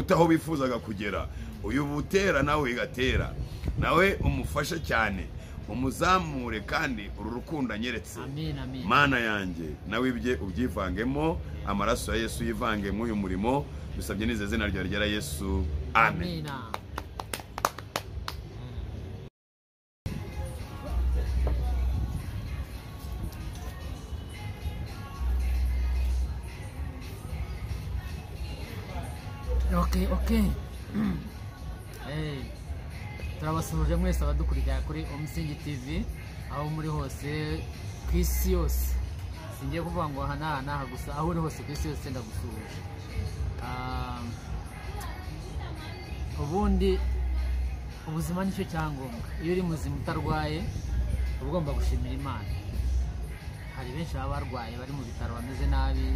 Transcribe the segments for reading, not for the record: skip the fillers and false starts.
utaho bifuzaga kugera uyu butera nawe igatera nawe umufashe cyane umuzamure kandi uru rukundo anyeretse mana yanjye nawe ibye ubyivangemo amaraso ya Yesu yivange mu uyu murimo dusabye nize zina rya Yesu amen. Okay. Turabasuje mwese abadukurikira kuri Umusingi TV aho muri hose kwisi yose. Singiye kuvuga ngo hana gusa aho uri hose kwisi yose ndagusuje. Ubundi ubuzima nicyo cyangombwa. Iyo uri muzima utarwaye ugomba gushimira Imana. Hari benshi barwaye bari mu bitaro bameze nabi,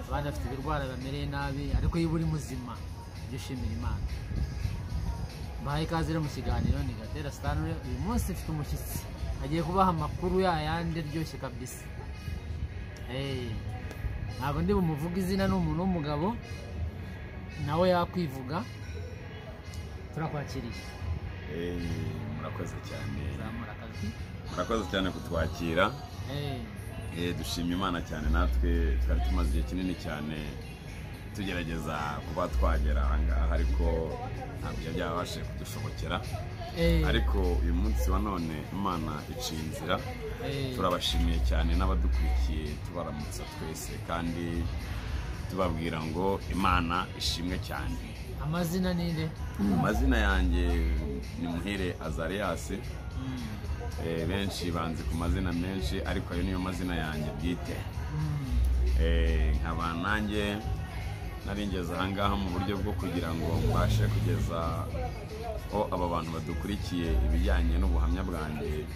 abandi bafite ibirwara bamereye nabi, ariko iyo uri muzima dushimira Imana. Bahaye ikaze mu kiganiro ni Gatera Stanley. Uyu munsi mfite umushyitsi agiye kubaha amakuru yayandi ryoshye kabisa. Ntabwo ndi bumuvuga izina, n'umuntu w'umugabo nawe yakwivuga. Turakwakiriye. Murakoze cyane. Murakoze cyane kutwakira. Dushimye Imana cyane, natwe twari tumaze igihe kinini cyane tugerageza kuba twagera ahangaha ariko ntabwo byabashe kudushobokera, ariko uyu munsi wa none Imana iciye inzira. Turabashimiye cyane n'abadukurikiye, tubaramutsa twese kandi tubabwira ngo Imana ishimwe cyane. Amazina ninde? Amazina yanjye ni Muhire Azarias. Benshi banzi ku mazina menshi ariko ayo niyo mazina yanjye bwite. Nkaba nanjye naringeze ahangaha mu buryo bwo kugira ngo mbashe kugeza aba bantu badukurikiye ibijyanye n'ubuhamya bwanjye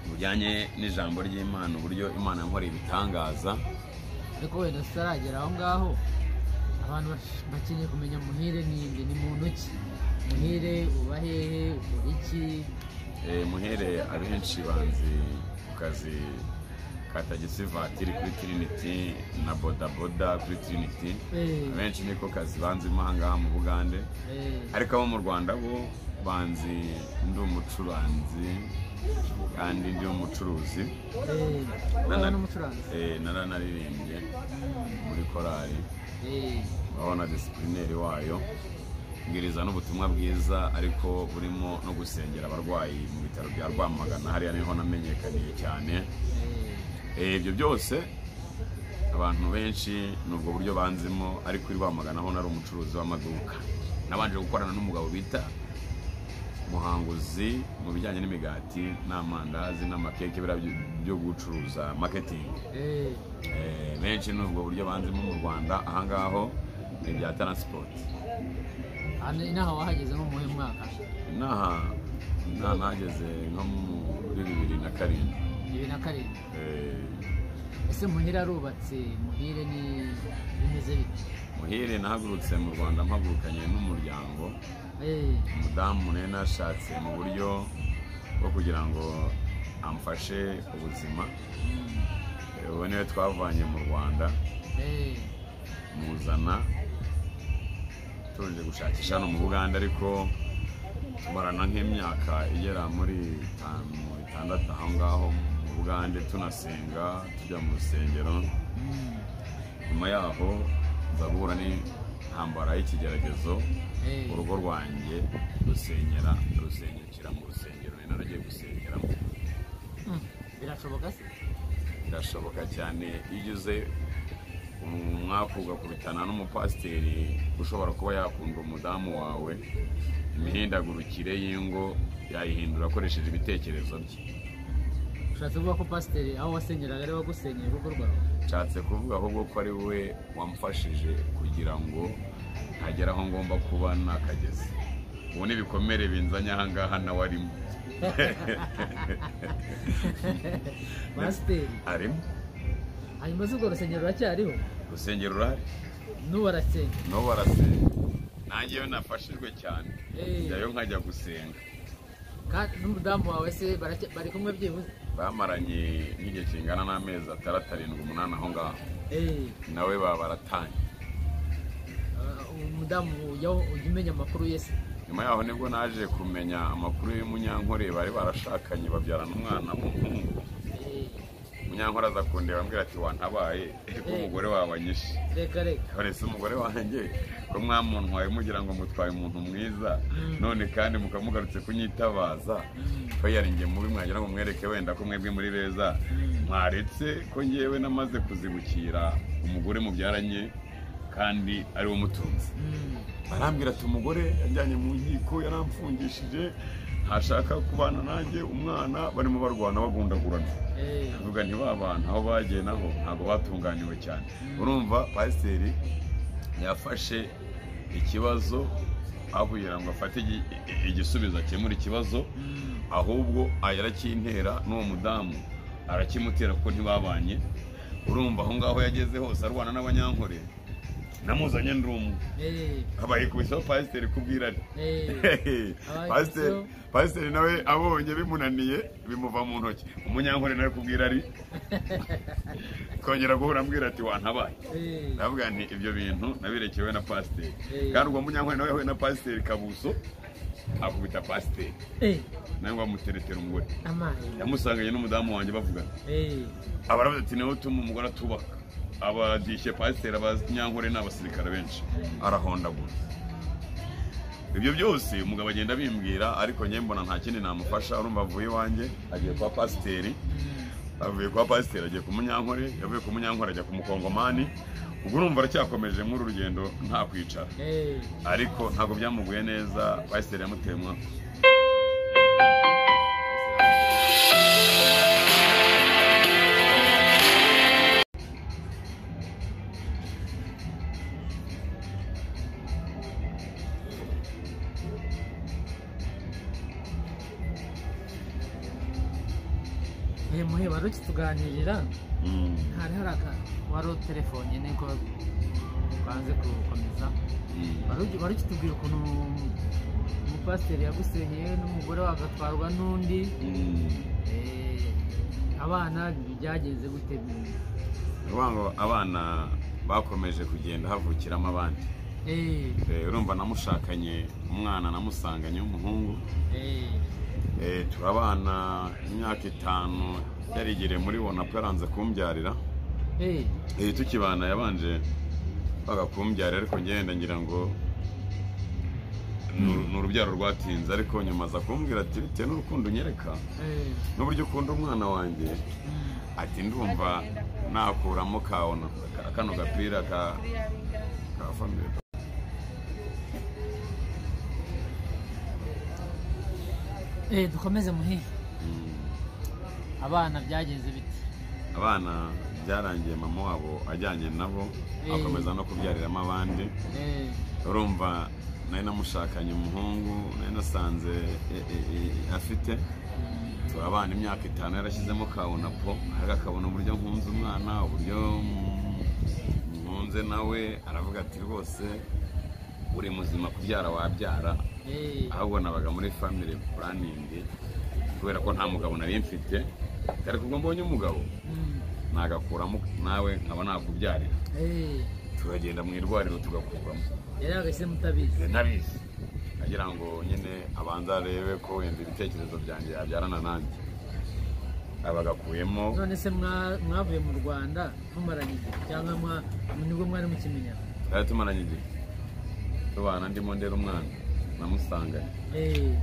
bujyanye n'ijambo ry'Imana, uburyo Imana yankoreye ibitangaza. Ariko wenda tutaragera aho ngaho, abantu bakeneye kumenya Muhire ninde, ni muntu ki? Muhire uba hehe, ukora iki? Muhire abenshi banzi ku kazi ka tagisi vatiri kuri Trinity na bodaboda kuri Trinity. Abenshi niko kazi banzi ahangaha mu Bugande, ariko abo mu Rwanda bo banzi ndi umucuranzi kandi ndi umucuruzi. Naranaririmbye muri korali, babona disiplineri wayo, mbwiriza n'ubutumwa bwiza ariko burimo no gusengera abarwayi mu bitaro bya Rwamagana, hariya niho namenyekaniye cyane. Ibyo byose abantu benshi n'ubwo buryo banzimo, ariko i Rwamagana aho nari umucuruzi w'amaduka. Nabanje gukorana n'umugabo bita Muhanguzi mu bijyanye n'imigati n'amandazi n'amakeke byo gucuruza marketing. Benshi n'ubwo buryo banzimo mu Rwanda ahangaho ni bya transport. Inaha wahageze nko muhe mwaka? Inaha nahageze nko muri 2007. Ese Muhire arubatse? Muhire ni bimeze bite? Muhire nahagurutse mu Rwanda mpagurukanye n'umuryango. Umudamu nawe nashatse mu buryo bwo kugira ngo amfashe ubuzima. Ubu niwe twavanye mu Rwanda muzana tuje gushakisha no mu Buganda, ariko tumarana nk'imyaka igera muri 5-6 aho ngaho mu Bugande tunasenga, tujya mu rusengero. Nyuma yaho nzahura n'intambara y'ikigeragezo, urugo rwanjye rusenyekera mu rusengero naragiye gusengeramo. Birashoboka se? Birashoboka cyane. Iyo uze umwaka ugakubitana n'umupasiteri ushobora kuba yakunda umudamu wawe, imihindagurukire y'ingo yayihindura akoresheje ibitekerezo bye. Ushatse kuvuga ko pasiteri aho wasengeraga ari wagusenyeye urugo rwawe? Nshatse kuvuga ahubwo ko ari we wamfashije kugira ngo ntagere aho ngomba kuba nakageze. Ubu n'ibikomere binzanye ahangaha nawe arimo. Pasiteri arimo. Hanyuma urwo rusengero ruracyariho? Urusengero rurahari. N'ubu arasenga? N'ubu arasenga. Nanjye yo nafashijwe cyane, njyayo nkajya gusenga. Kandi n'umudamu wawe se bari kumwe byibuze? Bamaranye nk'igihe kingana n'amezi 6-7-8 aho ngaho. Nawe baba baratanye. mudamu ujya umenya amakuru yese? Nyuma yaho nibwo naje kumenya amakuru y'Umunyankore, bari barashakanye babyarana umwana w'umuhungu. Umunyankore aza kundeba ambwira ati wantabaye ko umugore wawe anyishe. Reka Uretse umugore wanjye ko mwamuntwaye mugira ngo mutwaye umuntu mwiza, none kandi mukamugarutse kunyitabaza ko yaringiye mubi, mwagira ngo mwereke wenda ko mwebwe muri beza, mwaretse ko ngewe namaze kuzibukira umugore mubyaranye kandi ari wo mutunzi. Arambwira ati umugore yajyanye mu nkiko, yaramfungishije, ntashaka kubana nanjye, umwana barimo barwana bagundagurana. Avuga nti babana aho bagiye naho ntabwo batunganiwe cyane. Urumva pasiteri yafashe ikibazo aho kugira ngo afate igisubizo akemura ikibazo, ahubwo arakintera n'uwo mudamu arakimutera kuko ntibabanye. Urumva aho ngaho yageze hose arwana n'Abanyankore, namuzanye ndumwe abaye kubisaho pasiteri kubwira ari pasiteri nawe abonye bimunaniye bimuva mu ntoki. Umunyankore nawe kubwira ari kongera guhura ambwira ati wantabaye. Ndavuga nti ibyo bintu nabirekewe na pasiteri, kandi uwo Munyankore nawe yahuye na pasiteri Kabuso akubita pasiteri nawe ngo amuteretera umugore, yamusanganye n'umudamu wanjye bavugana. Abaravuze ati niwe utuma umugore atubaka. Abadishe pasiteri Abanyankore n'abasirikare benshi arahondagura. Ibyo byose umugabo agenda bimbwira, ariko njye mbona nta kindi namufasha. Urumva avuye iwanjye agiye kwa pasiteri, avuye kwa pasiteri agiye ku Munyankore, yavuye ku Munyankore ajya ku Mukongomani. Ubwo urumva aracyakomeje muri urugendo nta kwicara, ariko ntabwo byamuguye neza. Pasiteri yamuteye umwaka. muhe wari ukituganirira, hari wari telefone niko banze gukomeza, wari ukitubwira ukuntu umupasiteri yagusenyeye n'umugore wagatwarwa n'undi, abana byageze gute? Ngo abana bakomeje kugenda havukiramo abandi. Urumva namushakanye umwana namusanganye w'umuhungu, turabana imyaka 5 yarigire muri Wonapo yaranze kumbyarira. Tukibana yabanje bagakumbyarira, ariko ngenda ngira ngo n'urubyaro rwatinze, ariko nyuma aza kumbwira ati bitewe n'urukundo unyereka n'uburyo ukunda umwana wanjye, ati ndumva nakuramo kano gapira ka family. Dukomeze muhe. Abana byageze biti? Abana byarangiye mama wabo ajyanye nabo, akomeza no kubyariramo abandi. Urumva nari namushakanye umuhungu, nari nasanze afite, turabana imyaka 5 yarashyizemo ka Wonapo, akabona uburyo nkunze umwana, uburyo nkunze nawe, aravuga ati rwose uri muzima kubyara wabyara. Ahubwo nabaga muri family planning kubera ko nta mugabo nari mfite, ariko ubwo mbonye umugabo nagakuramo nawe nkaba nakubyarira. Turagenda mu irwariro tugakuramo. Yari agase mutabizi? Nabizi, agira ngo nyine abanza arebe ko wenda ibitekerezo byanjye yabyarana nanjye. Abagakuyemo. None se mwavuye mu Rwanda mumaranye igihe cyangwa nibwo mwari mukimenya? Twari tumaranye igihe, tubana ndimo ndera umwana namusanganye,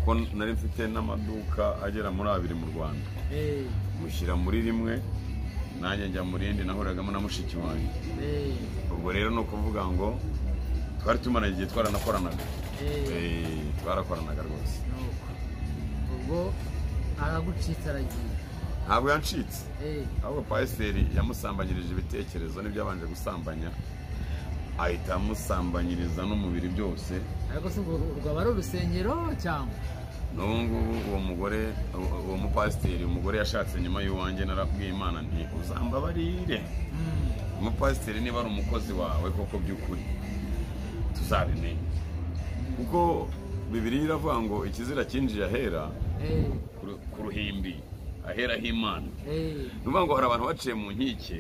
ko nari mfite n'amaduka agera muri 2 mu Rwanda. Mushyira muri rimwe, nanjye njya mu rindi, nahuragamo na mushiki wanjye. Ubwo rero no kuvuga ngo twari tumaranye igihe, twaranakoranaga. Twarakoranaga rwose. Ubwo aragucitse aragiye? Ntabwo yancitse, ahubwo pasiteri yamusambanyirije ibitekerezo n'ibyo abanje gusambanya, ahita amusambanyiriza n'umubiri byose. Ariko se urwo ari urusengero cyangwa? N'ubu uwo mugore, uwo mupasiteri, umugore yashatse nyuma y'uwanjye, narabwiye Imana nti uzambabarire. Umupasiteri niba ari umukozi wawe koko by'ukuri tuzabimenye, kuko Bibiliya iravuga ngo ikizira cyinjiye ahera ku ruhimbi, ahera h'Imana. Nuvuga ngo hari abantu baciye mu nkike,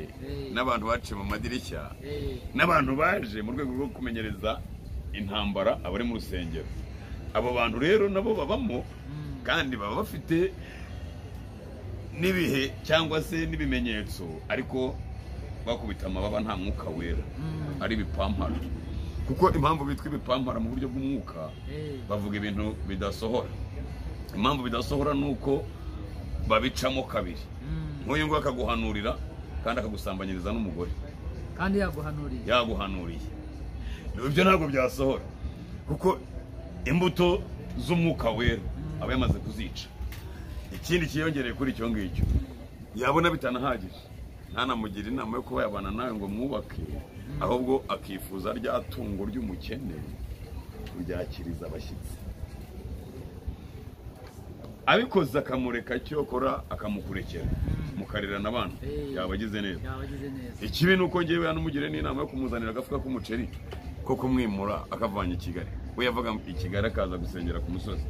n'abantu baciye mu madirishya, n'abantu baje mu rwego rwo kumenyereza intambara abari mu rusengero. Abo bantu rero nabo babamo kandi baba bafite n'ibihe cyangwa se n'ibimenyetso, ariko bakubita amababa nta mwuka wera, ari ibipampara. Kuko impamvu bitwa ibipampara mu buryo bw'umwuka, bavuga ibintu bidasohora. Impamvu bidasohora nuko babicamo kabiri. Nk'uyu ngo akaguhanurira kandi akagusambanyiriza n'umugore, kandi yaguhanuriye. Ibyo ntabwo byasohora, kuko imbuto z'umwuka wera aba yamaze kuzica. Ikindi kiyongereye kuri icyo ngicyo, yabona bitanahagije, ntanamugira inama yo kuba yabana nawe ngo mwubake, ahubwo akifuza rya tungo ry'umukene kuryakiriza abashyitsi. Abikoze akamureka cyokora akamukurekera, mukarirana abana, yabagize neza. Ikibi nuko ngewe yanumugire n'inama yo kumuzanira agafuka k'umuceri ko kumwimura akavanye i Kigali. We yavaga i Kigali akaza gusengera ku musozi.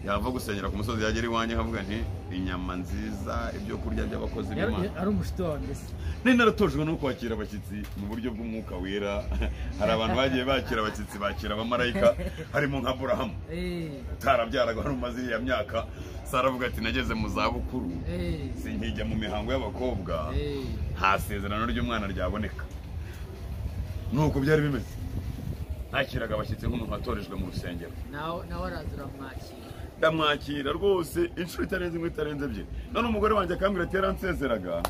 Yava gusengera ku musozi yagera iwanjye havuga nti inyama nziza, ibyo kurya by'abakozi b'Imana. Ari umushito wa mbese. Nari naratojwe no kwakira abashyitsi mu buryo bw'umwuka wera. Hari abantu bagiye bakira abashyitsi, bakira abamarayika, harimo nka Aburahamu utarabyaraga wari umaze iriya myaka. Sara avuga ati nageze mu zabukuru, sinkijya mu mihango y'abakobwa, nta sezerano ry'umwana ryaboneka. Nuko byari bimeze. Nakiraga abashyitsi nk'umuntu watorejwe mu rusengero. Nawe arazura mwakira. Ndamwakira rwose inshuro itarenze imwe itarenze ebyiri. None umugore wanjye akambwira ati yaransezeraga,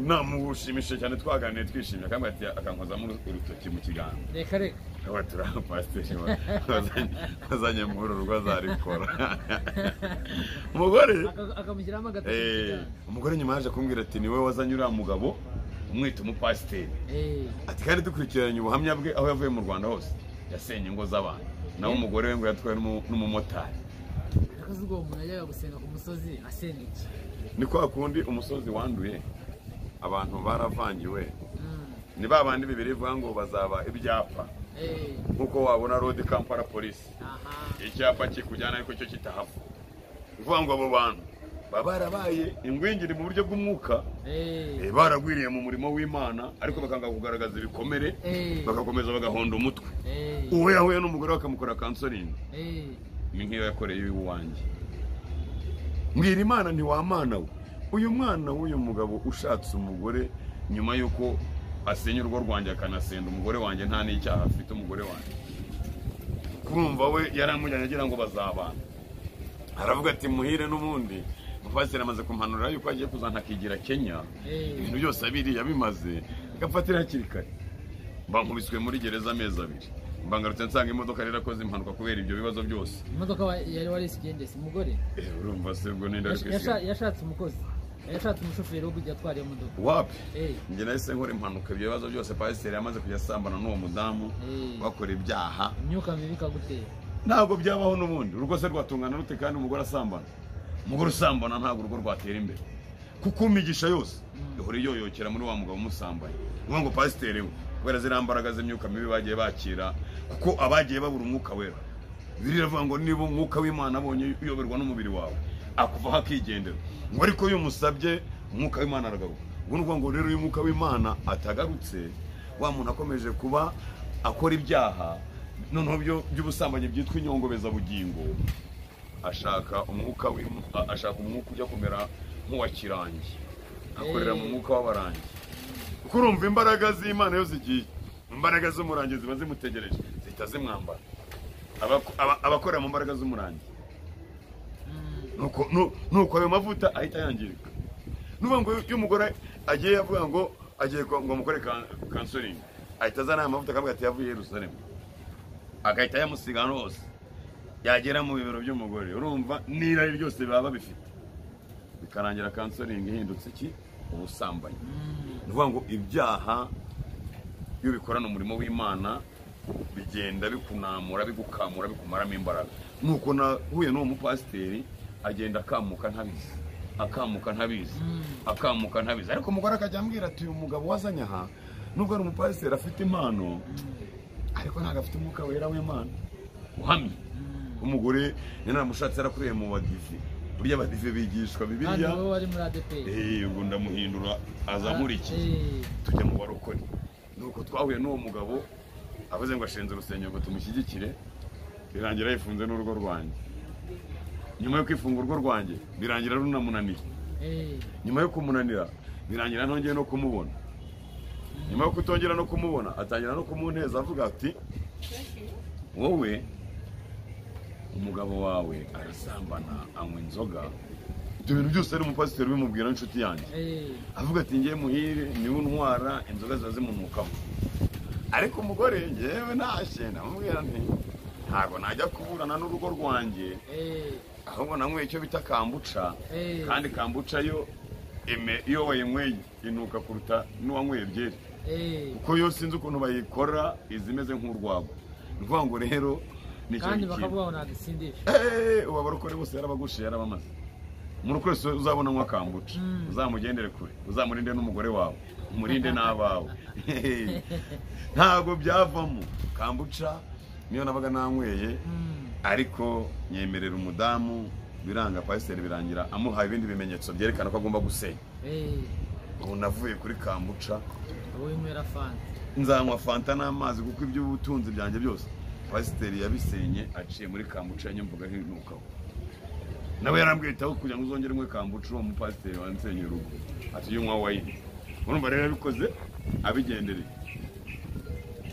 namushimishije cyane, twaganiriye twishimye, akambwira ati akankozamo urutoki mu kiganza. Reka aba turaha pasiteri wazanye mu rugo azarikora. Umugore akamushyiramo agatoki. Umugore nyuma yaje kumbwira ati niwe wazanye uriya mugabo umwita umupasiteri. Ati kandi dukurikiranye ubuhamya bwe aho yavuye mu Rwanda hose, yasenye ingo z'abantu. Nawe umugore we ngo yatwaye n'umumotari. Akazugo umuntu yajyaga gusenga ku musozi asenga iki? Ni kwa kundi umusozi wanduye, abantu baravangiwe. Ni babandi bibiri bivuga ngo bazaba ibyapa. Nkuko wabona road Kampala police. Icyapa kikujyana ariko cyo kitahava. Uvuga ngo abo bantu babarabaye ingwingiri mu buryo bw'umwuka, baragwiriye mu murimo w'Imana, ariko bakanga kugaragaza ibikomere, bagakomeza bagahonda umutwe. Uwo yahuye n'umugore bakamukora counseling, ni nk'iyo yakoreye iwanjye. Mbwira Imana nti wa mana we, uyu mwana w'uyu mugabo ushatse umugore nyuma yuko asenya urugo rwanjye akanasenda umugore wanjye, nta n'icyaha afite umugore wanjye. Kurumva we yaramujyanye agira ngo bazabana. Aravuga ati muhire n'ubundi Pasiteri amaze kumpanurira yuko agiye kuzana akigira Kenya, ibintu byose abiri yabimaze, gafatira hakiri kare. Bankubiswe muri gereza amezi 2. Mbangarutse nsanga imodoka rero akoze impanuka kubera ibyo bibazo byose. Imodoka yari wari isigendese umugore? Urumva se ubwo ninde ariko yashatse umukozi, yashatse umushoferi wo kujya atwara iyo modoka. Wapi? Njye nahise nkora impanuka, ibyo bibazo byose Pasiteri yamaze kujya asambana n'uwo mudamu, bakora ibyaha. Imyuka mibi ikagutera. Ntabwo byabaho n'ubundi, urugo se rwatungana rute kandi umugore asambana? Umugore usambana ntabwo urugo rwatera imbere, kuko umigisha yose ihora yoyokera muri wa mugabo umusambanye. Uvuga ngo Pasiteri we kubera ziriya mbaraga z'imyuka mibi bagiye bakira, kuko abagiye babura umwuka wera. Bibiliya iravuga ngo niba umwuka w'Imana abonye uyoberwa n'umubiri wawe akuvaho akigendera, ngo ariko iyo umusabye umwuka w'Imana aragaruka. Ubwo nuvuga ngo rero iyo umwuka w'Imana atagarutse, wa muntu akomeje kuba akora ibyaha noneho by'ubusambanyi byitwa inyongobeza bugingo, ashaka umwuka ujya kumera nk'uwa kirangi, akorera mu mwuka w'abarangi. Kuko urumva imbaraga z'Imana yo zigiye, imbaraga z'umurangi ziba zimutegereje, zihita zimwambara. Abakorera mu mbaraga z'umurangi, nuko ayo mavuta ahita yangirika. Nuvuga ngo iyo umugore agiye avuga ngo agiye ngo mukore counseling, ahita azana aya mavuta akavuga ati yavuye Yerusalemu, agahita yamusiga hose. Yagera mu bibero by'umugore, urumva n'irari ryose baba bifite, bikarangira counseling ihindutse iki? Ubusambanyi. Nuvuga ngo ibyaha iyo bikorana umurimo w'Imana bigenda bikunamura, bigukamura, bikumaramo imbaraga. Nuko nahuye n'uwo mupasiteri agenda akamuka ntabizi, ariko umugore akajya ambwira ati uyu mugabo wazanye aha nubwo ari umupasiteri afite impano, ariko ntabwo afite umwuka wera w'Imana uhamye. Umugore naramushatse yarakuriye mu badive, burya abadive bigishwa Bibiliya. Kandi wowe wari muri ADP. Ubwo ndamuhindura azamurikiye, tujya mu barokore. Nuko twahuye n'uwo mugabo avuze ngo ashinze urusengero ngo tumushyigikire birangira yifunze n'urugo rwanjye. Nyuma yo kwifunga urugo rwanjye birangira runamunaniye. Nyuma yo kumunanira birangira ntongeye no kumubona. Nyuma yo kutongera no kumubona atangira no kumuneza avuga ati wowe umugabo wawe arasambana anywa inzoga. Ibyo bintu byose ari umupasiteri bimubwira n'inshuti yanjye. Avuga ati ngiye muhire niwe untwara inzoga ziba zimunukamo. Ariko umugore ngewe ntashye namubwira nti ntabwo najya kuburana n'urugo rwanjye, ahubwo nanyweye icyo bita kambuca, kandi kambuca yo iyo wayinyweye inuka kuruta n'uwanyweye byeri, kuko yo sinzi ukuntu bayikora izimeze nk'urwagwa. Ni ukuvuga ngo rero ni icyo kandi bakavuga ngo ntagisindisha. Ubu abarokore bose yarabagushe yarabamaze. Umuntu wese uzabona anywa kambuca uzamugendere kure, uzamurinde n'umugore wawe, umurinde n'abawe. Ntabwo byavamo. Kambuca niyo nabaga nanyweye, ariko nyemerera umudamu biranga, pasiteri birangira amuhaye ibindi bimenyetso byerekana ko agomba gusenya. Ubu navuye kuri kambuca, winywera fanta, nzanywa fanta n'amazi, kuko iby'ubutunzi byanjye byose pasiteri yabisenye aciye muri kambuca nyamvuga hinukaho. Nawe yarambwitaho kugira ngo uzongere unywe kambuca, uwo mupasiteri wansenyeye urugo ati iyo unywa wayini. Urumva rero yabikoze abigendereye.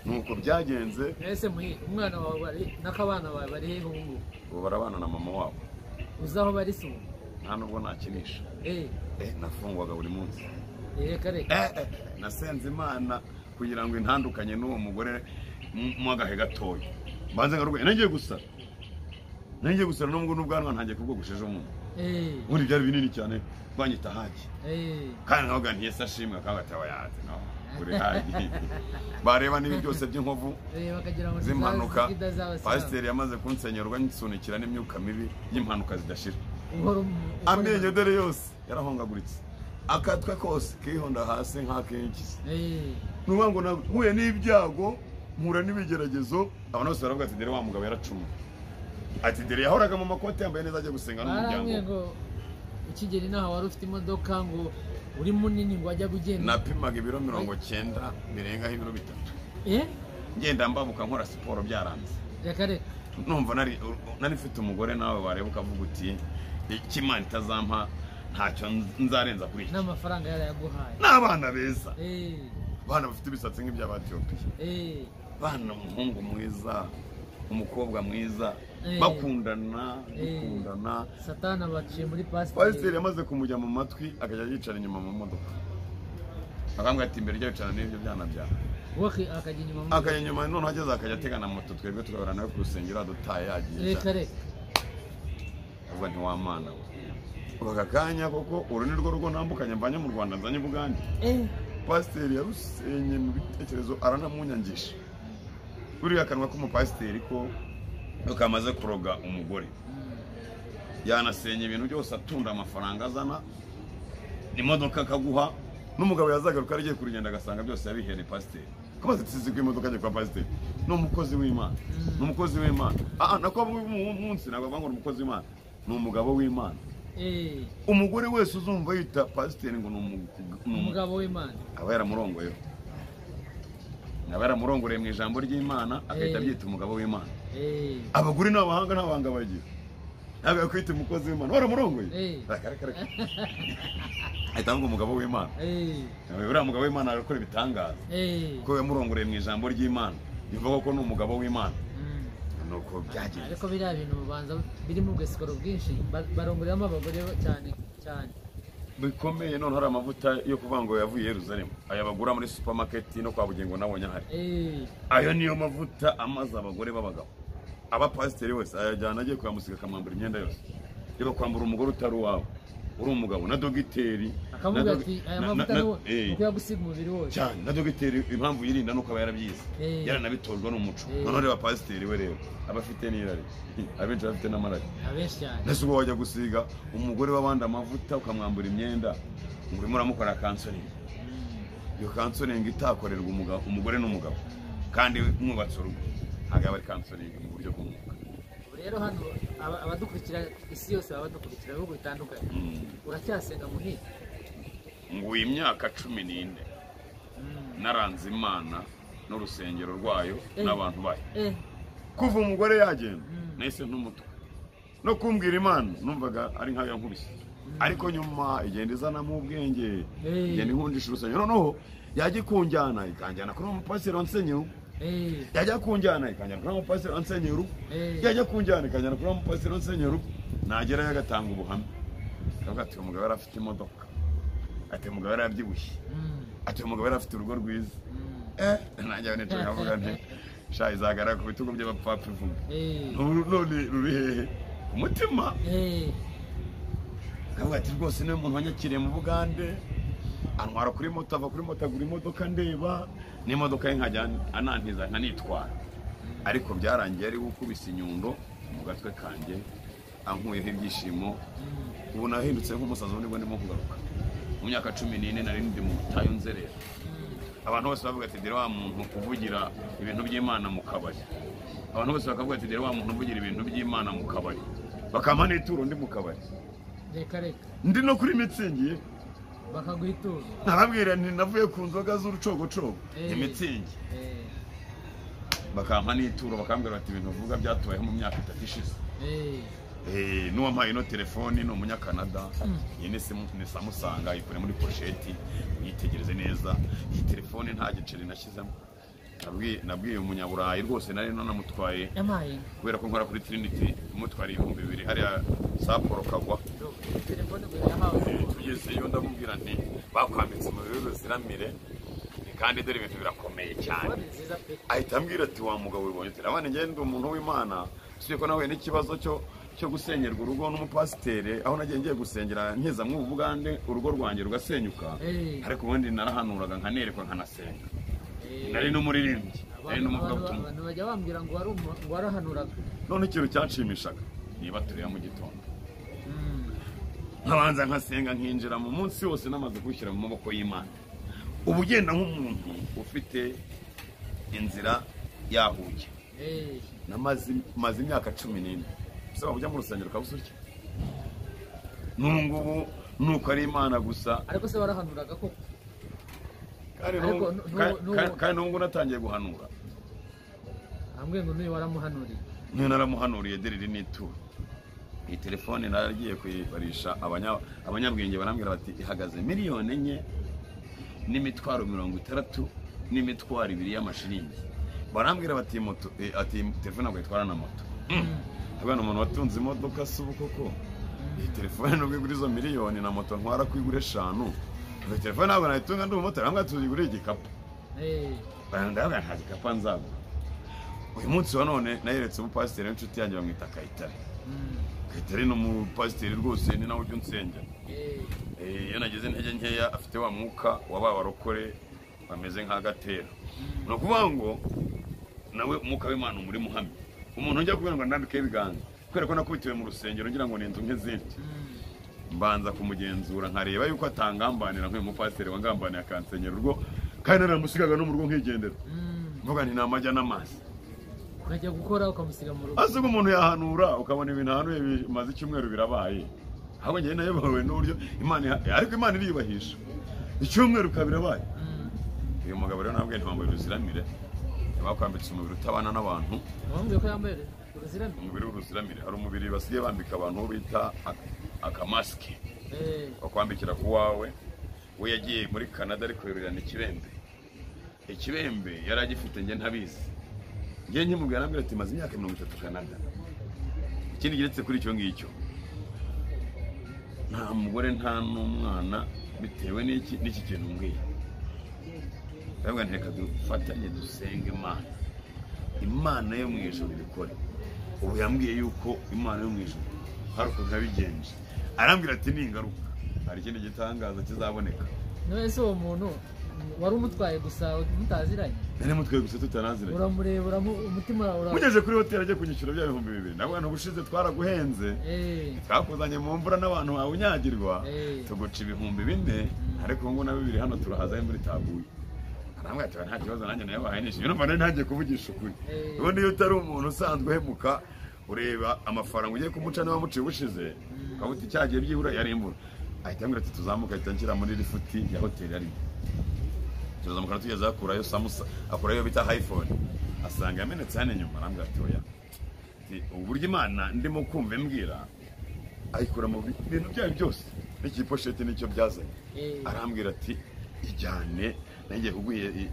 Nuko byagenze. Ese umwana wawe bari n'akabana bawe bari hehe ubu? Ubu barabana na mama wabo. Uzaho bari se? Nta nubwo nakinisha. Nafungwaga buri munsi. Kare. Nasenze Imana kugira ngo intandukanye n'uwo mugore mu agahe gatoya. Banze ngaruka nagiye gusara. Nagiye gusara n'ubwo n'ubwanwa ntangiye kubwo gusheje umuntu. Ubundi byari binini cyane banyita haji. Kandi nkavuga nti Yesu ashimwe akabatawa yaze no. Kuri haji. Bareba nibi byose by'inkovu. Zimpanuka. Pasiteri yamaze kunsenyerwa n'isunikira n'imyuka mibi y'impanuka zidashira. Amenyo dore yose yarahongaguritse. Akatwe kose kihonda hasi nk'akengize. Nuvuga ngo nahuye n'ibyago, mpura n'ibigeragezo, abantu bose baravuga ati dere wa mugabo yaracuma. Ati dere yahoraga mu makote yambaye neza ajya gusenga n'umuryango. Ikigeri naho wari ufite imodoka ngo uri munini ngo ajya kugenda. Napimaga ibiro 90 birenga ibiro 3. Ngenda mbabuka nkora siporo byaranze. Reka reka. Numva nari mfite umugore nawe wareba ukavuga uti ikimana itazampa ntacyo nzarenza kuri iki. N'amafaranga yarayaguhaye. N'abana beza. Bana bafite ibisatsi nk'iby'Abatiyopiya. Bana umuhungu mwiza, umukobwa mwiza, bakundana. Satana baciye muri pasiteri yamaze kumujya mu matwi akajya yicara inyuma mu modoka. Akambwira ati imbere y'icana n'ibyo byana byawe. Akajya inyuma none hageze akajya ategana moto, twebwe tugahora nawe ku rusengero adutaye yagiye. Reka reka. Ubwo ntiwamana we. Ubaga kanya koko uru ni rwo rugo nambukanye mbanye mu Rwanda nzanye Bugande. Pasiteri yarusenye mu bitekerezo aranamunyangisha. Buriya kanwa k'umupasiteri ko ukamaze kuroga umugore. Yanasenye ibintu byose atunda amafaranga azana. Imodoka akaguha n'umugabo yazagaruka arigiye kurigenda agasanga byose yabihereye pasiteri. Kamaze tisize imodoka ajya kwa pasiteri. No umukozi w'Imana. N'umukozi w'Imana. Nako munsi nabwo ngo umukozi w'Imana. Ni umugabo w'Imana. Umugore wese uzumva yita pasiteri ngo umugabo w'Imana aba yaramurongoyeho. Aba yaramurongoreye mu ijambo ry'Imana akahita abyita umugabo w'Imana. Abagore n'abahanga n'abanga bagira. Ntabwo yakwita umukozi w'Imana waramurongoye. Ahita avuga umugabo w'Imana. Uriya mugabo w'Imana arakora ibitangaza. Ko yamurongoreye mu ijambo ry'Imana bivuga ko ni umugabo w'Imana. Nuko byagiye. Ariko biriya bintu bubanza biri mu bwesikoro bwinshi barongoreamo abagore cyane cyane. Bikomeye none hari amavuta yo kuvuga ngo yavuye Yerusalemu. Aya bagura muri supermarket no kwa Bugingo nabonye hari. Ayo niyo mavuta amaze abagore babagabo. Aba pasiteri wese ayajyana agiye kuyamusiga akamwambura imyenda yose. Reba kwambura umugore utari wawe. Uri umugabo na dogiteri. Akavuga ati aya mavuta no kuyagusiga umubiri wose. Cyane na dogiteri impamvu yirinda nuko aba yarabyize. Yaranabitojwe n'umuco. None reba pasiteri we rero abafite n'irari. Abenshi bafite n'amarari. Abenshi cyane. Nese ubwo wajya gusiga umugore w'abandi amavuta ukamwambura imyenda ngo urimo uramukora counseling. Iyo counseling itakorerwa umugore n'umugabo kandi mwubatse urugo. Hagaba ari counseling mu buryo bw'umwuka. Rero hano abadukurikira isi yose abadukurikira bihugu bitandukanye. Uracyasenga muhire? Ngo imyaka 14 naranze Imana n'urusengero rwayo n'abantu bayo kuva umugore yagenda nahise ntumutwe no kumbwira Imana numvaga ari nkayo yankubise ariko nyuma igenda izanamo ubwenge igenda inkundisha urusengero noneho yajya kunjyana ikanjyana kuri umupasiteri wansenyera yajya kunjyana ikanjyana kuri umupasiteri wansenyera yajya kunjyana ikanjyana kuri umupasiteri wansenyera nagerayo agatanga ubuhamya akavuga ati umugabo yari afite imodoka ati umugabo yari abyibushye ati umugabo yari afite urugo rwiza nanjye nicaye nkavuga nti sha izagara ku bitugu by'abapfapfa ivuga none ruri hehe umutima akavuga ati rwose niwe muntu wanyakiriye mu Bugande antwara kuri moto ava kuri moto agura imodoka ndeba n'imodoka ye nkajya anantiza nkanitwara ariko byarangiye ari gukubisa inyundo mu gatwe kanjye ankuyeho ibyishimo ubu nahindutse nk'umusazi nibwo ndimo kugaruka mu myaka 14 nari ndi mu tayo nzerera abantu bose bavuga ati dere wa muntu uvugira ibintu by'Imana mu kabari abantu bose bakavuga ati dere wa muntu uvugira ibintu by'Imana mu kabari bakampa n'ituro ndi mu kabari reka ndi no kuri mitsingi bakaguha ituro narabwira nti navuye ku nzoga z'urucogocogo imitsingi bakampa n'ituro bakambwira bati ibintu uvuga byatubayeho mu myaka 3 ishize n'uwampaye ino telefoni ni umunyakanada iyi ni Samusanga ikore muri posheti uyitegereze neza iyi telefoni nta giceri nashyizemo nabwiye umunyaburayi rwose nari namutwaye kubera ko nkora kuri Trinity umutwariye 2,000 hariya Saporo Kagwa tugezeyo ndamubwira nti bakwambitse mu biro ziramire kandi dore ibintu birakomeye cyane ahita ambwira ati wa mugabo ubonye abana ngende umuntu w'Imana siye ko nawe n'ikibazo cyo gusenyerwa urugo n'umupasiteri aho nagiye ngiye gusengera nkeza mu Bugande urugo rwanjye rugasenyuka ariko ubundi narahanuraga nkanerekwa nkanasenga nari n'umuririmbyi nari n'umugabutumwa abantu bajya bambwira ngo warahanuraga none ikintu cyanshimishaga niba turiya mu gitondo nkabanza nkasenga nkinjira mu munsi wose namaze gushyira mu maboko y'Imana ubu ugenda nk'umuntu ufite inzira yahuye maze imyaka 14 bisaba kujya mu rusengero ukabusurya n'ubu nuko ari Imana gusa ariko se warahanuraga koko kandi n'ubu natangiye guhanura ambwiye ngo niyo waramuhanuriye niyo naramuhanuriye deriri n'ituro iyi telefone naragiye kuyibarisha abanyabwenge barambwira bati ihagaze miliyoni 4 n'imitwaro 60 n'imitwaro 2 y'amashiringi barambwira bati moto ati telefone ntabwo itwara na moto abana umuntu watunze imodoka subu koko iyi telefone nubwo igura izo miliyoni na moto ntwara kwigura 5 iyi telefone ntabwo nayitunga ndi umumotari ambwira tuzigura igikapu barandabwira nta gikapu nzagura uyu munsi wa none nayeretse umupasiteri w'inshuti yanjye bamwita Kayitare Kayitare ni umupasiteri rwose ni nawe ujya unsengera iyo nageze intege nkeya afite wa mwuka waba barokore bameze nk'agatera no kuvuga ngo nawe umwuka w'Imana muri muhamye umuntu ujya kubwira ngo ndandike ibiganza kubera ko nakubitiwe mu rusengero ngira ngo ninzu nk'izindi mbanza kumugenzura nkareba yuko atangambanira nk'uyu mupasiteri wangambaniye akansenyera urwo kandi naramusigaga no mu rugo nkigendera mvuga nti namajya n'amazi ukajya gukora ukamusiga mu rugo asiga umuntu yahanura ukabona ibintu hanuye bimaze icyumweru birabaye ahubwo njye nayobowe n'uburyo Imana ariko Imana iriyubahisha icyumweru kabirabaye uyu mugabo rero nabwiye ntambaye uruziramire bakwambitse umubiri utabana n'abantu wambwiye ko yambaye uruziramire umubiri w'uruziramire hari umubiri basigaye bambika abantu bita akamasike bakwambikira ku wawe we yagiye muri Canada ariko yororana ikibembe yari agifite njye ntabizi njye nkimubwira nambwira ati maze imyaka 30 Canada ikindi geretse kuri icyo ngicyo nta mugore nta n'umwana bitewe n'iki kintu mbwiye Bamwe nteka dufatanye dusenge Imana yo mu ijuru bikore ubu yambwiye yuko Imana yo mu ijuru hari uko gabigenje arambwira ati ningaruka hari ikindi gitangaza kizaboneka none se uwo muntu wari umutwaye gusa mutaziranye nari mutwaye gusa tutanaziranye uramureba umutima mugeje kuri hoteli ajye kunyishyura bya 2,000 nabwo ubushize twaraguhenze twakuzanye mu mvura n'abantu bawunyagirwa tuguca 4,000 ariko ngo na 2 hano turahaza muri taguye namwe ati nta kibazo nanjye nayo bahanisha numva ntagiye kuvugisha ukuri ubundi iyo utari umuntu usanzwe hemuka ureba amafaranga ugiye kumuca niba muciye ubushize ukabuti cyagiye byihura yari imbura ahita ambwira ati tuzamuka ahita nshyira muri lifuti ya hoteli arimo turazamukana tugeze akurayo samusa akurayo bita iPhone asanga yamenetse hano inyuma arambwira ati oya uburyo Imana ndimo kumva mbwira ayikura mu bintu byayo byose n'ikiposhete nicyo byazanye arambwira ati ijyane nanjye kuguye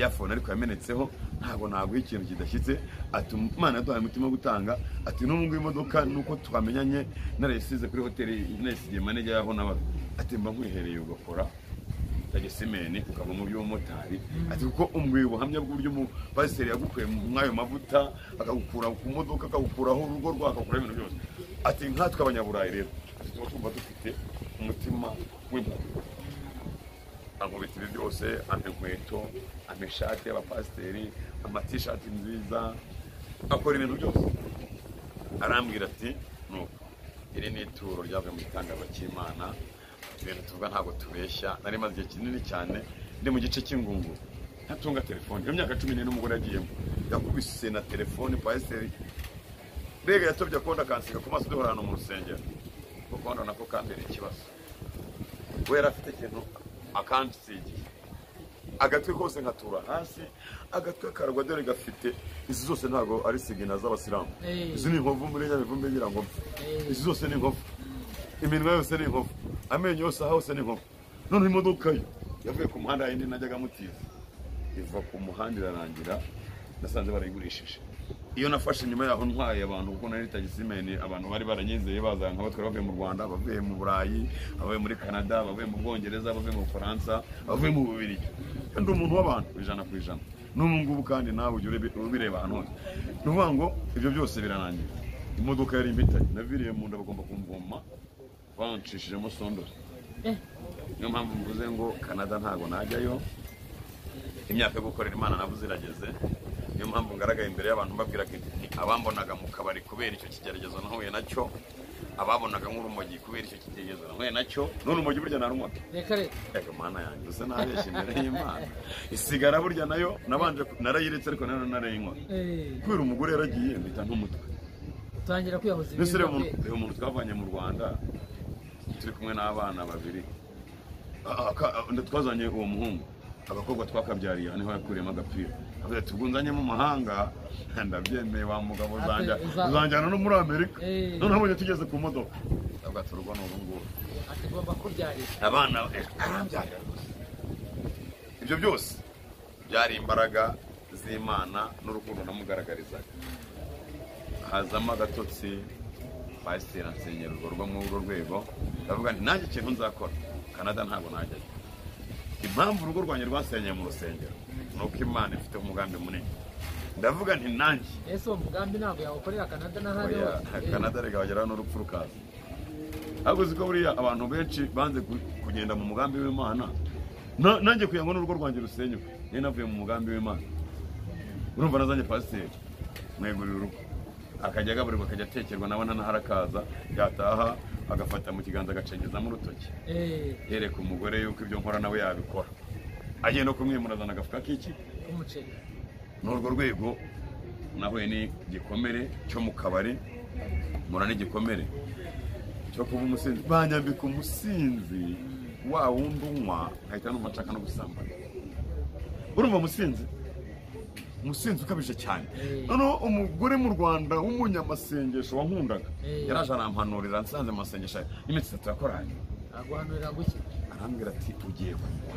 iPhone ariko yamenetseho ntabwo naguha ikintu kidashyitse ati Imana yaduhaye umutima wo gutanga ati n'ubu imodoka nuko twamenyanye narayisize kuri hoteli nayisigiye manager yaho nabara ati mba nkwihereye ugakora tagisimeni ukava mu by'umumotari ati kuko umwe ubuhamya bw'uburyo pasiteri yagukuye mwayo mavuta akagukura ku modoka akagukuraho urugo rwako akakura ibintu byose ati nkatwe abanyaburayi rero tuba dufite umutima w'impuhwe ankubita ibi byose ampa inkweto ampa ishati y'abapasiteri amatishati nziza akora ibintu byose arambwira ati nuko iri ni ituro ryavuye mu gitangaza cy'Imana ibintu tuvuga ntabwo tubeshya nari maze igihe kinini cyane ndi mu gice cy'ingungu ntatunga telefone iyo myaka 14 n'umugore yagiyemo yakubise na telefone pasiteri mbega yatobye akonda kansiga ku maso duhorana mu rusengero kuko nako kambere ikibazo we afite ikintu akansigiye agatwe kose nkatura hasi agatwe karagwa dore gafite izi zose ntago ari sigina z'abasilamu izi ni inkovu muri nyabivumbe ngira ngo izi zose ni inkovu iminwa yose ni inkovu amenyo yose hose ni inkovu none imodoka yo yavuye ku muhanda yindi najyaga mutiza iva ku muhanda irarangira nasanze barayigurishije iyo nafashe nyuma yaho ntwaye abantu kuko nari tagisimeni abantu bari baranyizeye bazanga nk'abatwara bavuye mu Rwanda bavuye mu Burayi bavuye muri Canada bavuye mu Bwongereza bavuye mu Faransa bavuye mu Bubiligi ndi umuntu w'abantu 100% n'ubu ngubu kandi nawe ujye ubireba ahantu hose nuvuga ngo ibyo byose biranangira imodoka yari impitanye naviriye mu nda bagomba kumvoma bancishijemo sondori niyo mpamvu mvuze ngo Canada ntago najyayo imyaka yo gukorera Imana navuze irageze niyo mpamvu ngaragaye imbere y'abantu mbabwiraga abambonaga mu kabari kubera icyo kigeragezo nahuye nacyo ababonaga nk'urumogi kubera icyo kigeragezo nahuye nacyo n'urumogi burya narumwa reka Mana yanjye usa nabeshye imbere y'Imana isigara burya nayo nabanje narayiretse ariko nayo narayinywa kubera umugore yaragiye mbita nk'umutwe utangira kwiyahuza ibintu umuntu twavanye mu Rwanda turi kumwe n'abana babiri twazanye uwo muhungu abakobwa twakabyariye niho yakuriyemo agapira avuga ati ubunzanye mu mahanga ndabyemeye wa mugabo uzanjyana no muri Amerika none abonye tugeze ku modoka avuga ati urugo n'ubu ngubu ati ngomba kubyarira abana arabyarira ibyo byose byari imbaraga z'Imana n'urukundo namugaragarizaga hazamo agatotsi pasiteri ansenyera urwo rwo muri urwo rwego ndavuga nti nanjye ikintu nzakora Canada ntabwo najyayo impamvu urugo rwanjye rwasenyeye mu rusengero nuko Imana ifite umugambi munini ndavuga nti nanjye ese uwo mugambi ntabwo yawukorera Canada n'ahandi Canada rega bageraho n'urupfu rukaza ahubwo ziko buriya abantu benshi banze kugenda mu mugambi w'Imana nanjye kugira ngo n'urugo rwanjye rusenyuke niyo navuye mu mugambi w'Imana urumva nazanye pasiteri mwegurira urugo akajya agaburirwa akajya atekerwa nabona n'aharakaza yataha agafata mu kiganza agacengezamo urutoki yereka umugore yuko ibyo nkora nawe yabikora agiye no kumwimurazana agafuka k'iki umuceri n'urwo rwego nahuye n'igikomere cyo mu kabari mura n'igikomere cyo kuba umusinzi banyambika umusinzi wa wundi unywa nkahita numva nshaka no gusambana urumva umusinzi ukabije cyane noneho umugore mu Rwanda w'umunyamasengesho wankundaga yaraje arampanurira nsanze mu masengesho y'iminsi 3 yakoranye aguhanurira guki arambwira ati ugiye kugwa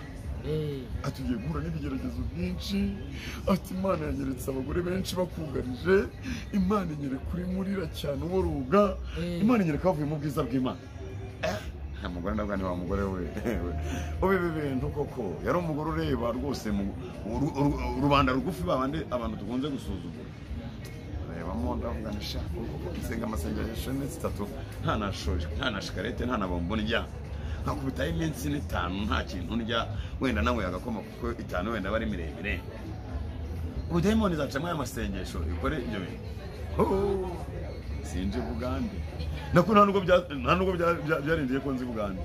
ati ugiye guhura n'ibigeragezo byinshi ati Imana yanyeretse abagore benshi bakugarije Imana inyereka kuri murira cyane uboroga Imana inyereka bavuye mu bwiza bw'Imana umugore ndabwa ni wa mugore we ubi bintu koko yari umugore ureba rwose mu rubanda rugufi babande abantu tukunze gusuzugura reba mo ndavuga nisha nsenga amasengesho n'iminsi 3 nta na shikarete nta na bomboni njya nkakubitaho iminsi 5 nta kintu ndya wenda nawe yagakoma kuko 5 wenda bari miremire ubudayimoni zacamwe amasengesho ikore ibyo bintu sinje Bugande nako nta nubwo byarindiye ko nzi Bugande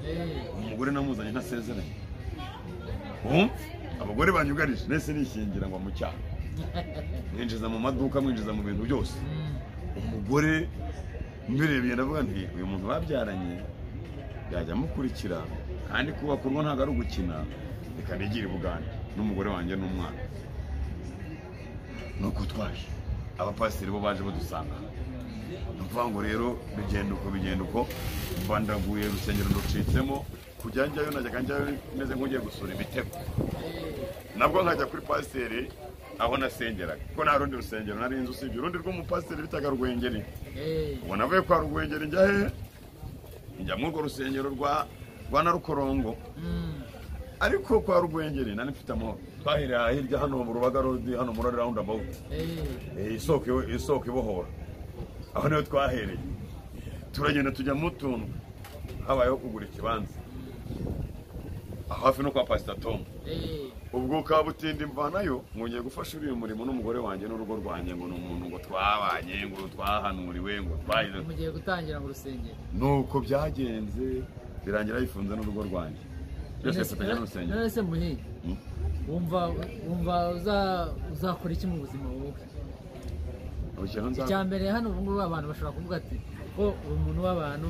umugore namuzanye ntasezeranye abagore banyugarije nese nishingira ngo mu cyaha mwinjiza mu maduka mwinjiza mu bintu byose umugore mbirebye ndavuga nti uyu muntu babyaranye yajya mukurikira kandi kuba kurwa ntago ari ugukina reka nigire Bugande n'umugore wanjye n'umwana. Nuko twaje abapasiteri bo baje badusanga. Nuvuga ngo rero bigenda uko bandaguye urusengero rucitsemo kujya njyayo najyaga njyayo meze nk'ugiye gusura ibitego. Nabwo nkajya kuri pasiteri aho nasengeraga kuko nta rundi rusengero nari inzu usibye urundi rw'umupasiteri bitaga Rwengeri. Ubu navuye kwa Rwengeri njya he njya muri urwo rusengero rwa Narukorongo. Ariko kwa Rwengeri nari mfite amahoro. Twahera hirya hano mu Rubaga Road hano muri roundabout. Isoko ibohora. Aho niho twahereye. Turagenda tujya mu tuntu habayeho kugura ikibanza. Hafi no kwa Pastor Tom. Ubwo kabutindi mvanayo ngiye gufasha uriye umurimo n'umugore wanjye n'urugo rwanjye ngo n'umuntu ngo twabanye ngo twahanuriwe ngo twahize. Mugiye gutangira mu rusengero. Nuko byagenze birangira yifunze n'urugo rwanjye. Byose fatanya n'urusengero. Nese muhi. Wumva uzakora iki mu buzima wowe? Icyambere hano ubu ngubu abantu bashobora kuvuga ati ko umuntu w'abantu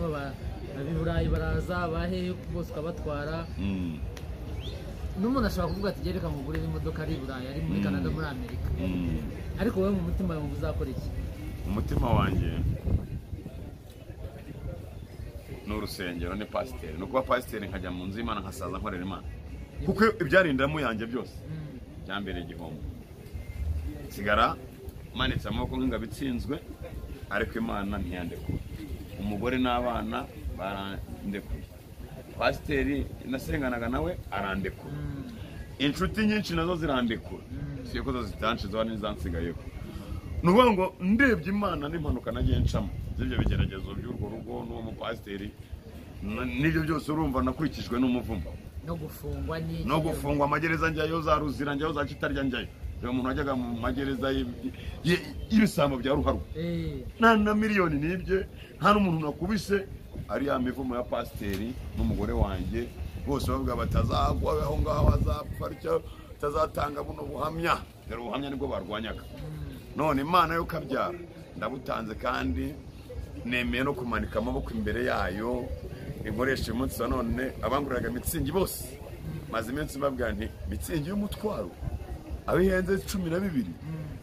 abiburayi baraza bahe bose kabatwara. N'umuntu ashobora kuvuga ati gereka mugurira imodoka ari Burayi ari muri Canada muri Amerika. Ariko wowe mu mutima wawe uzakora iki? Umutima wanjye n'urusengero ni pasiteri. Nuko pasiteri nkajya mu nzu y'Imana nkasaza nkorera Imana. Kuko ibyarindamo yanjye byose byambere igihombo. Sigara manitse amaboko nk'ingabo itsinzwe ariko Imana ntiyandekura. Umugore n'abana barandekuye. Pasiteri nasenganaga nawe arandekura. Inshuti nyinshi nazo zirandekura. Siyo ko zitanshizeho n'izansigayeho. Nuvuga ngo ndebye Imana n'impanuka nagiye ncamo. Ibyo bigeragezo by'urwo rugo n'uwo mupasiteri n'ibyo byose urumva nakurikijwe n'umuvumo. No gufungwa amagereza njyayo za Ruzira njyayo za Kitarya njyayo. Uyu muntu wajyaga mu magereza y'ibisambo bya ruharwa. Na miliyoni nibye nta n'umuntu nakubise ari ya mivumo ya pasiteri n'umugore wanjye bose bavuga batazagwa aho ngaho azapfa cyo tazatanga buno buhamya. Rero ubuhamya nibwo barwanyaga. None Imana yo kabyara ndabutanze kandi nemeye no kumanika amaboko imbere yayo. Inkoresha umunsi wa none abanguriraga mitsingi bose maze iminsi mbabwira nti mitsingi y'umutwaro abihenze 12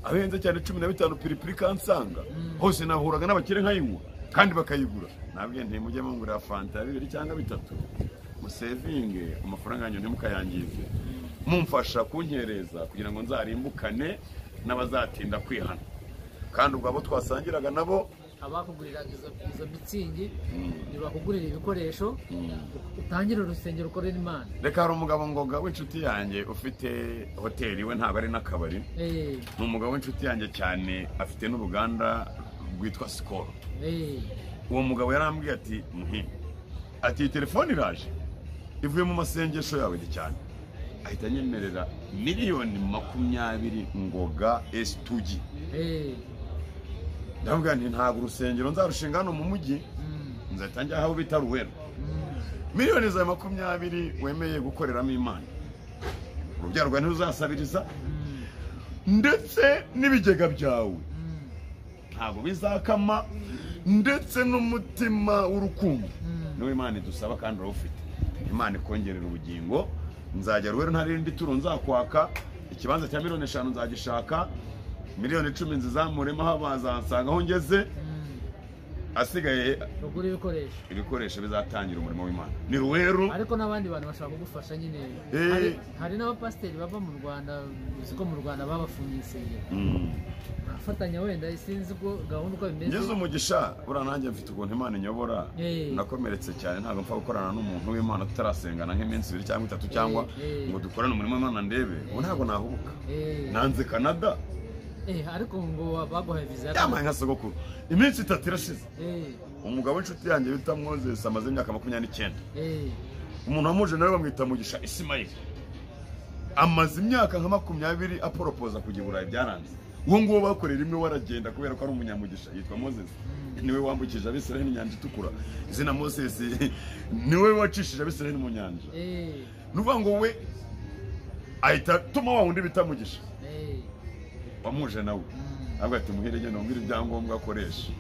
abihenze cyane 15 piripiri kansanga hose nahuraga n'abakire nkayinywa kandi bakayigura. Nabwiye nti mujye mungurira fanta 2 cyangwa 3 musevinge amafaranga yanyu ntimukayangize mumfasha kunkereza kugira ngo nzarimbukane n'abazatinda kwihana. Kandi ubwo abo twasangiraga nabo abakuguriraga izo mitsingi ntibakugurira ibikoresho utangire urusengero ukorera Imana. Reka hari umugabo ngoga w'inshuti yanjye ufite hoteli we ntabwo ari n'akabari. Ni umugabo w'inshuti yanjye cyane afite n'uruganda rwitwa Skol. Uwo mugabo yarambwiye ati muhi ati telefone iraje ivuye mu masengesho yawe ndi cyane ahita nyemerera miliyoni 20 ngoga S2G. Ndavuga nti ntabwo urusengero nzarushinga hano mu mujyi nzahita njya aho bita Ruwera. Miliyoni za 20 wemeye gukoreramo Imana. Urubyaro rwawe ntuzasabiriza ndetse n'ibigega byawe ntabwo bizakama ndetse n'umutima w'urukundo niwe Imana idusaba kandi urufite. Imana ikongerera ubugingo. Nzajya Ruwera nta rindi turo nzakwaka. Ikibanza cya miliyoni 5 nzagishaka. Miliyoni 10 nzizamuremo aho bazansanga aho ngeze. Asigaye ugura ibikoresho bizatangira umurimo w'Imana. Ni Ruwero. Ariko n'abandi bantu bashaka kugufasha nyine. Hari n'abapasiteri bava mu Rwanda uziko mu Rwanda babafungiye insengero. Afatanya wenda isinzi ko gahunda uko bimeze. Ngeze umugisha burananjye mfite ukuntu Imana inyobora. Nakomeretse cyane ntabwo mpfa gukorana n'umuntu w'Imana tutarasengana nk'iminsi 2 cyangwa 3 cyangwa ngo dukorane umurimo w'Imana ndebe. Ubu ntabwo nahubuka. Nanze Canada. Ariko ngo baguhaye visa yamaye nka sogokuru iminsi 3 irashize. Umugabo w'inshuti yanjye bita Moses amaze imyaka 29. Umuntu wamuje nawe bamwita Mugisha Ismail amaze imyaka nka 20 aporopoza kujya i Burayi byaranze. Uwo nguwo bakorera imwe waragenda kubera ko ari umunyamugisha yitwa Moses. Niwe wambukije Abisirayeli inyanja itukura. Izina Moses niwe wacishije Abisirayeli mu nyanja. Nuvuga ngo we ahita tuma wa wundi bita Mugisha. Wamuje nawe avuga ati muhire genda umbwire ibyangombwa akoresha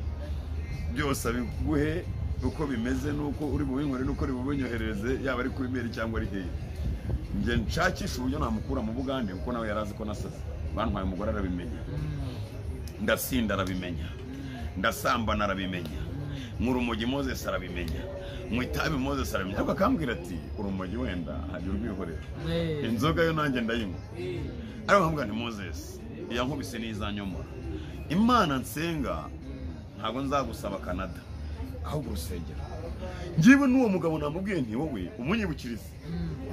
byose abiguhe uko bimeze nuko uri mu binkore nuko uri bubinyohereze yaba ari kuri mail cyangwa ari hehe. njye nshakisha uburyo namukura mu Bugande kuko nawe yarazi ko nasaze bantwaye umugore arabimenya ndasinda arabimenya ndasambana arabimenya nk'urumogi Moses arabimenya mwitabi Moses arabimenya ariko akambwira ati urumogi wenda hajya urwihorera inzoga yo nanjye ndayinywa ariko nkambwira nti Moses yankubise n'izanyomora Imana nsenga ntabwo nzagusaba Canada ahubwo urusengero ngiwe n'uwo mugabo namubwiye nti wowe umunyibukirize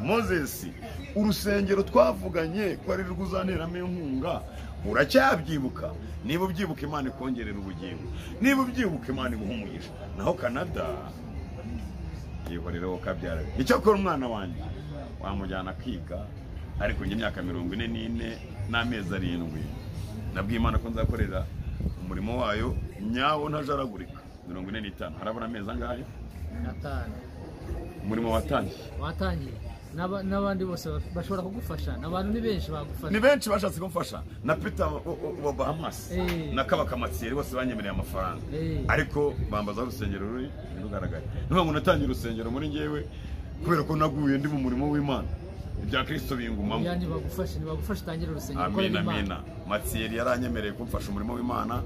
Moses urusengero twavuganye ko ari rwuzanteramo inkunga uracyabyibuka niba ubyibuka Imana ikongerera ubugingo niba ubyibuka Imana iguhumugisha naho Canada yihorereho kabyara icyo akora umwana wanjye wamujyana kwiga ariko njye imyaka 44 n'amezi 7 nabwiye Imana ko nzakorera umurimo wayo nyawo ntajaragurika 45 harabona amezi angahe 5 umurimo watangiye n'abandi bose bashobora kugufasha n'abantu ni benshi bagufasha ni benshi bashatse kumfasha na Peter wa Bahamas na Kabaka Matsieri bose banyemereye amafaranga ariko bambaza urusengero ruri rugaragaye niho ngo natangiye urusengero muri ngewe kubera ko naguye ndi mu murimo w'Imana ibya Kristo bingumamo yani bagufasha tangira urusengero amina Matsieri yaranyemereye kumfasha umurimo w'Imana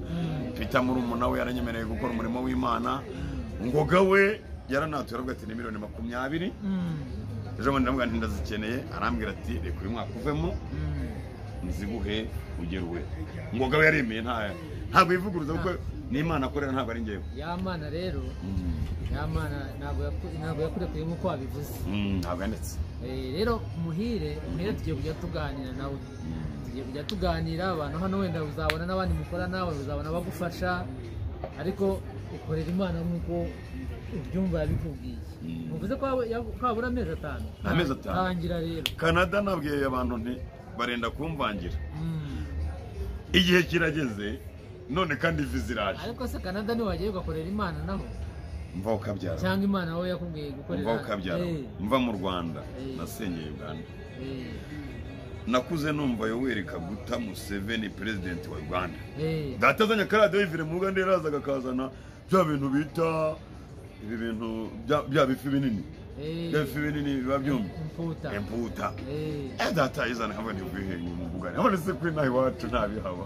Peter murumuna we yaranyemereye gukora umurimo w'Imana ngoga we yaranatuye aravuga ati ni $20,000 ejo bundi ndamubwira nti ndazikeneye arambwira ati reka uyu mwaka uvemo nziguhe ugeruwe ngoga we yaremeye ntabwo yivuguruza kuko n'Imana akorera ntabwo ari ngewe Mana rero ntabwo yakurekuye nk'uko wabivuze ntabwo yanditse rero muhire tugiye kujya tuganira nawe tugiye kujya tuganira abantu hano wenda uzabona n'abandi mukora nawe uzabona bagufasha ariko ukorera Imana nk'uko ubyumva yabikubwiye muvuze ko habura amezi 5 tangira rero Canada nabwiye abantu nti barenda kumvangira igihe kirageze none kandi viza iraje ariko se Canada ni wagiye ugakorera Imana naho mva ukabyara cyangwa Imana wowe yakubwiye gukorera mva ukabyara mva mu Rwanda nasengeye Uganda nakuze numva Yoweri Kaguta Museveni president wa Uganda datazanya karade yivire mu Uganda yarazaga kazana bya bintu bita ibi bintu bya bifi binini bifi binini biba byumva imputa data izana hamwe n'ubwihengu mu Uganda abone se kuri nahi wacu ntabihaba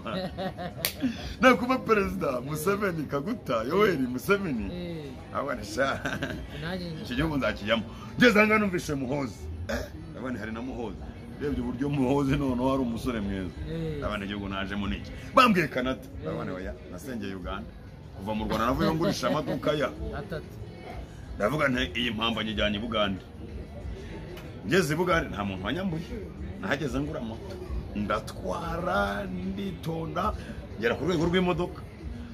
nakuba president Museveni Kaguta Yoweri Museveni abone sha igihugu nzakijyamo ngeze ngana numvishe Muhozi abone hari na Muhozi rebye uburyo Muhozi none hari umusore mwiza abane igihugu naje muniki bambwiye Canada abane oya nasengeye Uganda kuva mu Rwanda navuye ngurisha amaduka ya ndavuga nti iyi mpamba njyanye Bugande ngeze Bugande nta muntu wanyambuye nahageze ngura moto ndatwara nditonda ngera ku rwego rw'imodoka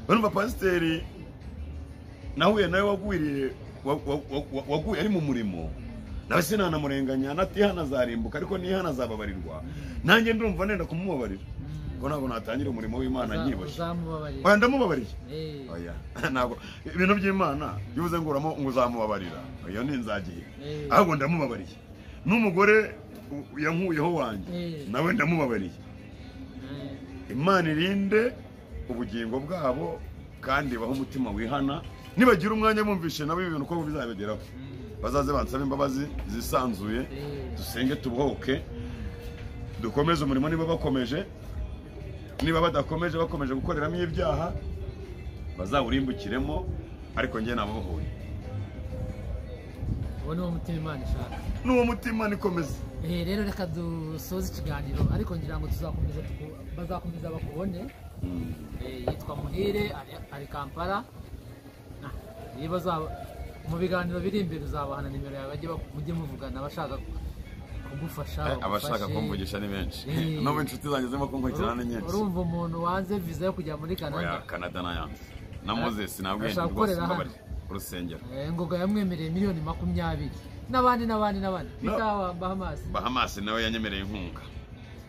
urumva pasiteri nahuye nawe waguye ari mu murimo nawe sinanamurenganya natihana zarimbuka ariko nihana zababarirwa nanjye ndumva nenda kumubabarira ko ntabwo natangira umurimo w'Imana nyiboshye ndamubabariye oya ntabwo ibintu by'Imana bivuze ngo uzamubabarira iyo ni inzagiye ahubwo ndamubabariye n'umugore yankuyeho wanjye nawe ndamubabariye Imana irinde ubugingo bwabo kandi baho umutima wihana nibagira umwanya bumvishe nabo ibintu ko bizabegeraho bazaze bansaba imbabazi zisanzuye dusenge tubohoke dukomeze umurimo niba bakomeje niba badakomeje bakomeje gukoreramo ibyaha bazawurimbukiremo ariko njye nababohoye uwo mutima Imana ishaka n'uwo mutima nikomeze rero reka dusoze ikiganiro ariko ngira ngo bazakomeza bakubone yitwa Muhire ari Kampala mu biganiro biri imbere uzabahana nimero yawe bajye muvugana abashaka kugufasha abashaka kumvugisha ni benshi no inshuti zanjye zimo kunkurikirana ni nyinshi urumva umuntu wanze viza yo kujya muri Canada Canada nayanze na Moses nabwiye rwose urusengero ngoga yamwemereye $20,000 n'abandi bitawa Bahamas nawe yanyemereye inkunga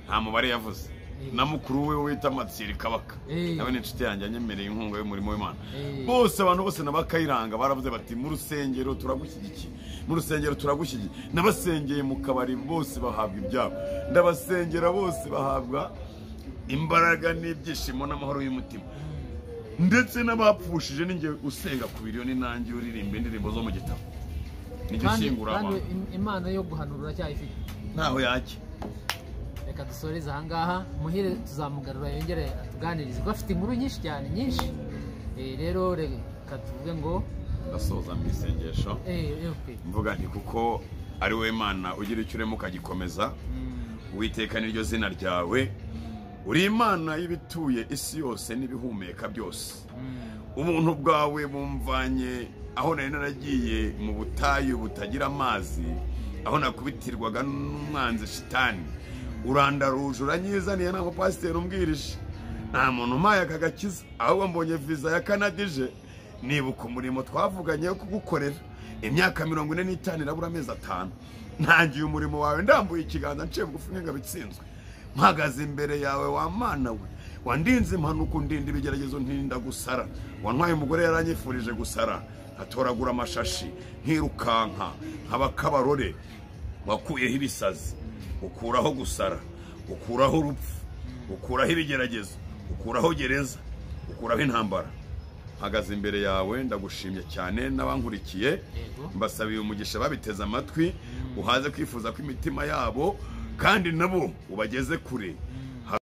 nta mubare yavuze na mukuru we wita Matsieri Kabaka nawe ni inshuti yanjye yanyemereye inkunga y'umurimo w'Imana bose abantu bose nabakayiranga baravuze bati mu rusengero turagushyigikiye mu rusengero turagushyigikiye nabasengeye mu kabari bose bahabwa ibyabo ndabasengera bose bahabwa imbaraga n'ibyishimo n'amahoro y'umutima ndetse n'abapfushije ninjye usenga ku biriyoni nanjye uririmba indirimbo zo mu gitabo nicyo shingura kandi Imana yo guhanura cyayifite ntaho yajya. Reka dusoreze aha ngaha, Muhire tuzamugarura yongere atuganirize kuko afite inkuru nyinshi cyane nyinshi. Rero reka tuvuge ngo ndasoza mu isengesho mvuga nti kuko ari we Mana ugira icyo urema ukagikomeza. Uwiteka niryo zina ryawe, uri Imana y'ibituye isi yose n'ibihumeka byose. Ubuntu bwawe bumvanye aho nari naragiye mu butayu butagira amazi, aho nakubitirwaga n'umwanzi shitani. Urandaruje uranyizaniye nta mupasiteri umbwirije, nta muntu umpaye aka gakiza, ahubwo mbonye viza ya Canada ije. Nibuka umurimo twavuganye wo kugukorera imyaka 45 irabura amezi 5. Ntangiye umurimo wawe ndambuye ikiganza nciye bugufi nk'ingabitsinzwe, mpagaze imbere yawe wa Mana we. Wandinze impanuka, ndinda ibigeragezo, ntinda gusara. Wantwaye umugore yaranyifurije gusara, atoragura amashashi nkirukanka nk'abakabarore. Wakuyeho ibisazi, ukuraho gusara, ukuraho urupfu, ukuraho ibigeragezo, ukuraho gereza, ukuraho intambara. Mpagaze imbere yawe ndagushimye cyane, n'abankurikiye mbasabiye umugisha babiteze amatwi, uhaze kwifuza kw'imitima yabo kandi nabo ubageze kure.